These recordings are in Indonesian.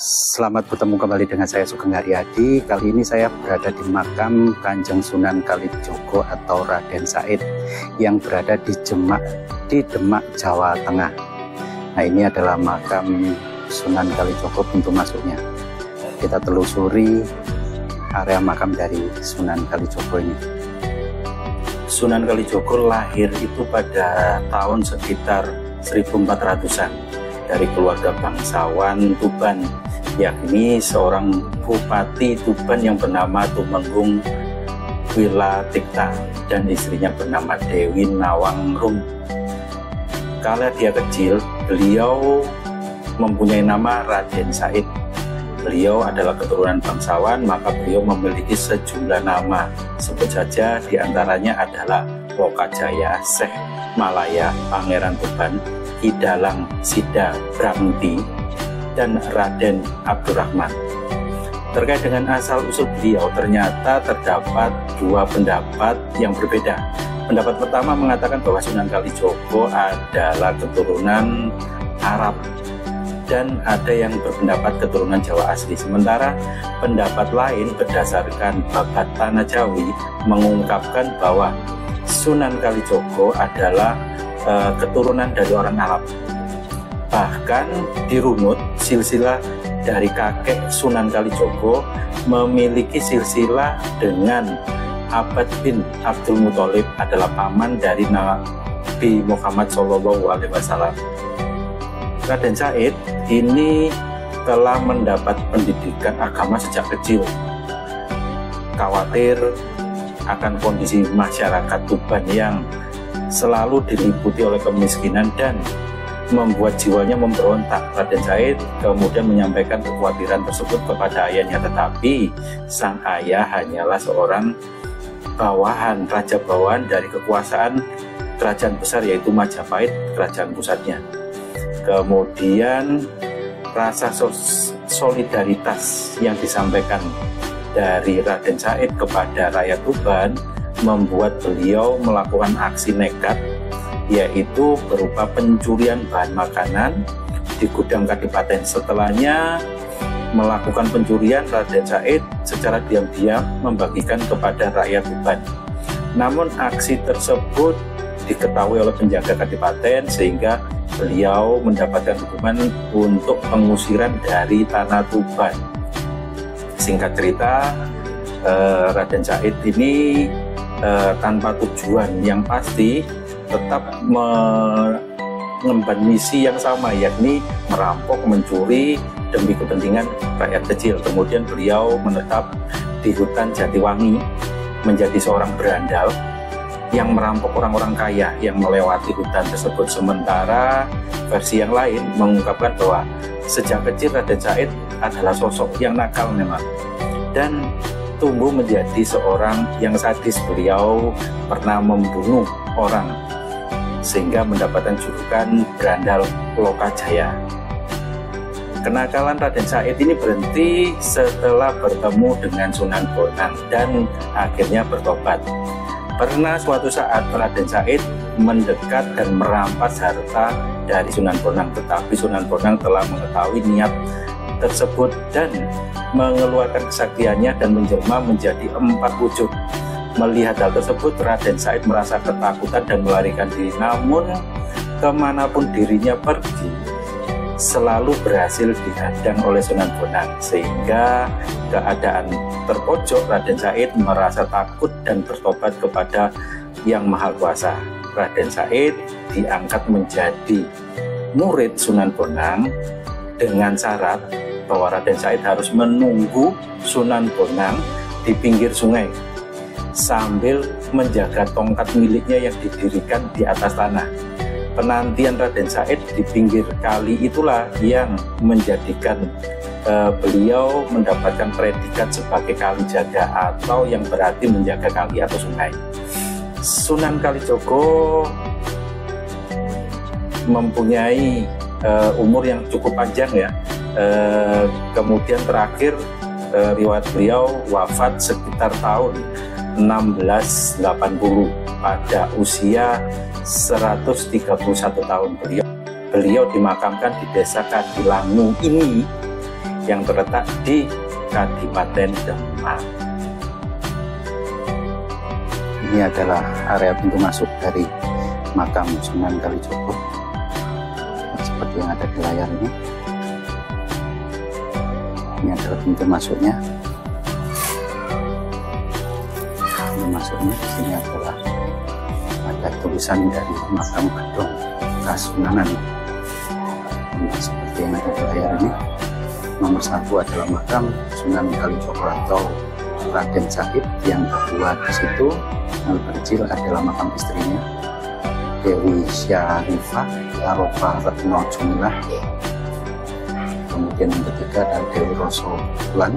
Selamat bertemu kembali dengan saya Sugeng Haryadi. Kali ini saya berada di makam Kanjeng Sunan Kalijogo atau Raden Said yang berada di Demak, Jawa Tengah. Nah, ini adalah makam Sunan Kalijogo, pintu masuknya. Kita telusuri area makam dari Sunan Kalijogo ini. Sunan Kalijogo lahir itu pada tahun sekitar 1400-an dari keluarga bangsawan Tuban, yakni seorang bupati Tuban yang bernama Tumenggung Wilatikta dan istrinya bernama Dewi Nawangrum. Kala dia kecil, beliau mempunyai nama Raden Said. Beliau adalah keturunan bangsawan, maka beliau memiliki sejumlah nama. Sebut saja diantaranya adalah Lokajaya, Syekh Malaya, Pangeran Tuban, Kidalang Sida Bramti, dan Raden Abdurrahman. Terkait dengan asal-usul beliau, ternyata terdapat dua pendapat yang berbeda. Pendapat pertama mengatakan bahwa Sunan Kalijogo adalah keturunan Arab, dan ada yang berpendapat keturunan Jawa asli. Sementara pendapat lain berdasarkan babat Tanah Jawi mengungkapkan bahwa Sunan Kalijogo adalah keturunan dari orang Arab. Bahkan dirunut silsilah dari kakek Sunan Kalijogo memiliki silsilah dengan Abbad bin Abdul Muthalib, adalah paman dari Nabi Muhammad SAW. Raden Said ini telah mendapat pendidikan agama sejak kecil. Khawatir akan kondisi masyarakat Tuban yang selalu diliputi oleh kemiskinan dan membuat jiwanya memberontak. Raden Said kemudian menyampaikan kekhawatiran tersebut kepada ayahnya, tetapi sang ayah hanyalah seorang bawahan, raja bawahan dari kekuasaan kerajaan besar, yaitu Majapahit, kerajaan pusatnya. Kemudian rasa solidaritas yang disampaikan dari Raden Said kepada rakyat Tuban membuat beliau melakukan aksi nekat, yaitu berupa pencurian bahan makanan di gudang kadipaten. Setelahnya melakukan pencurian, Raden Said secara diam-diam membagikan kepada rakyat Tuban. Namun aksi tersebut diketahui oleh penjaga kadipaten sehingga beliau mendapatkan hukuman untuk pengusiran dari tanah Tuban. Singkat cerita, Raden Said ini tanpa tujuan yang pasti tetap mengemban misi yang sama, yakni merampok, mencuri demi kepentingan rakyat kecil. Kemudian beliau menetap di hutan Jatiwangi menjadi seorang berandal yang merampok orang-orang kaya yang melewati hutan tersebut. Sementara versi yang lain mengungkapkan bahwa sejak kecil Raden Said adalah sosok yang nakal memang dan tumbuh menjadi seorang yang sadis. Beliau pernah membunuh orang sehingga mendapatkan julukan berandal Lokajaya. Kenakalan Raden Said ini berhenti setelah bertemu dengan Sunan Bonang dan akhirnya bertobat. Pernah suatu saat Raden Said mendekat dan merampas harta dari Sunan Bonang, tetapi Sunan Bonang telah mengetahui niat tersebut dan mengeluarkan kesaktiannya dan menjelma menjadi 4 wujud. Melihat hal tersebut, Raden Said merasa ketakutan dan melarikan diri. Namun kemanapun dirinya pergi, selalu berhasil dihadang oleh Sunan Bonang, sehingga keadaan terpojok Raden Said merasa takut dan bertobat kepada Yang Maha Kuasa. Raden Said diangkat menjadi murid Sunan Bonang dengan syarat bahwa Raden Said harus menunggu Sunan Bonang di pinggir sungai sambil menjaga tongkat miliknya yang didirikan di atas tanah. Penantian Raden Said di pinggir kali itulah yang menjadikan beliau mendapatkan predikat sebagai kalijaga, atau yang berarti menjaga kali atau sungai. Sunan Kalijogo mempunyai umur yang cukup panjang ya. Kemudian terakhir riwayat beliau wafat sekitar tahun 1680 pada usia 131 tahun. Beliau dimakamkan di desa Kadilangu ini yang terletak di Kabupaten Demak. Ini adalah area pintu masuk dari makam Sunan Kalijogo seperti yang ada di layar ini. Ini adalah pintu masuknya. Pintu masuknya di sini adalah ada tulisan dari makam gedung Kasunanan. Nah, seperti yang ada di layar ini. Nomor 1 adalah makam Sunan Kalijogo atau Raden Said. Yang kedua di situ yang kecil adalah makam istrinya Dewi Syarifah Arofa Retno Jumilah. Kemudian yang ketiga adalah Dewi Rosolan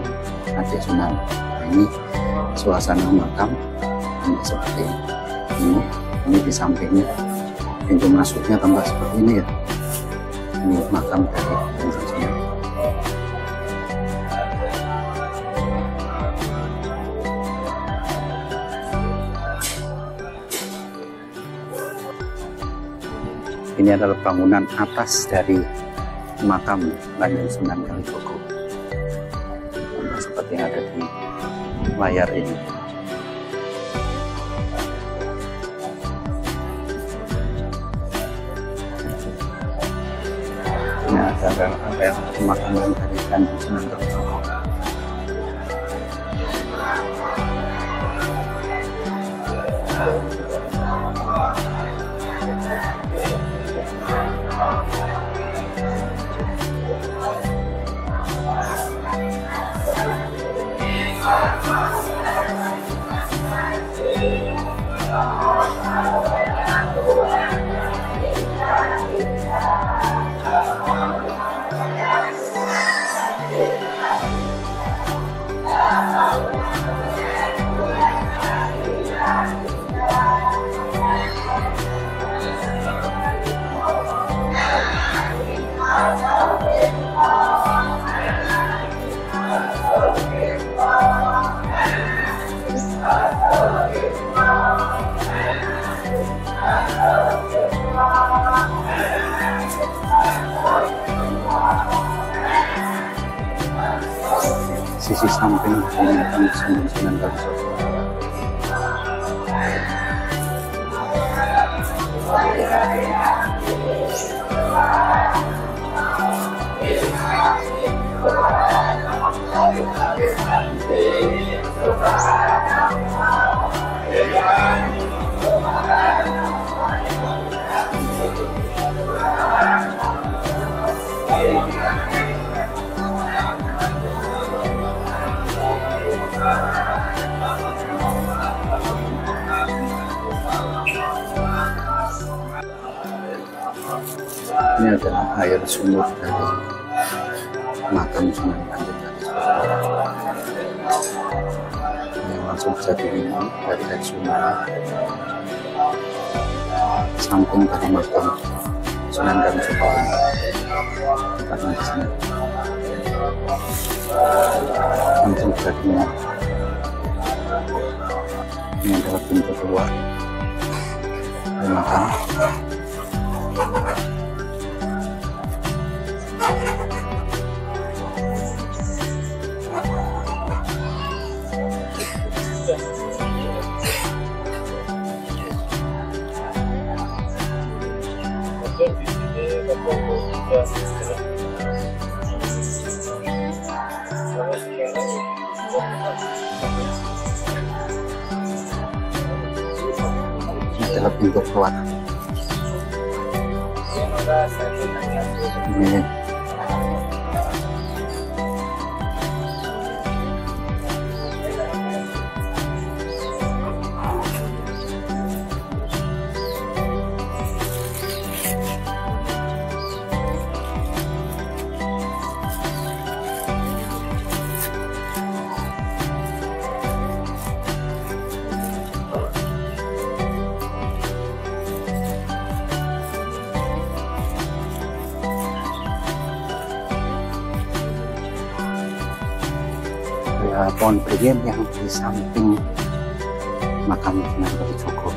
adik Sunan. Nah, ini suasana makam ini seperti ini. Ini di sampingnya pintu masuknya tampak seperti ini ya. Ini makam dari Kanjeng Sunan. Ini adalah bangunan atas dari makam Kanjeng Sunan Kalijogo. Seperti yang ada di layar ini. Ini adalah makam dari Kanjeng Sunan Kalijogo. Sisi samping dari makam Sunan Kalijogo. Ini adalah air sumur dari makam Sunan Kalijogo. Ini langsung bisa diminum dari air sumur. Samping dari makam Sunan Kalijogo. Karena di sini langsung bisa diminum. Ini adalah pintu keluar dari makam. Ini adalah pintu keluar. Ini pohon beringin yang di samping makam Sunan Kalijogo.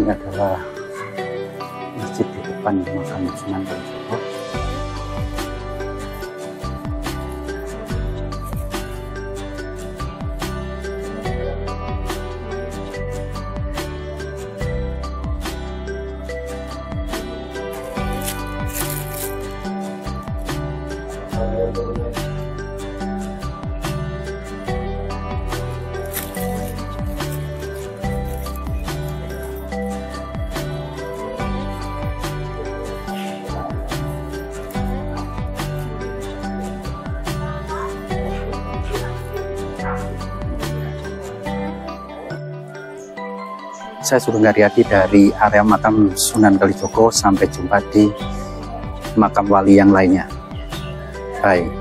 Ini adalah masjid di depan makam Sunan Kalijogo. Saya Sugeng Haryadi dari area makam Sunan Kalijogo. Sampai jumpa di makam wali yang lainnya. Bye.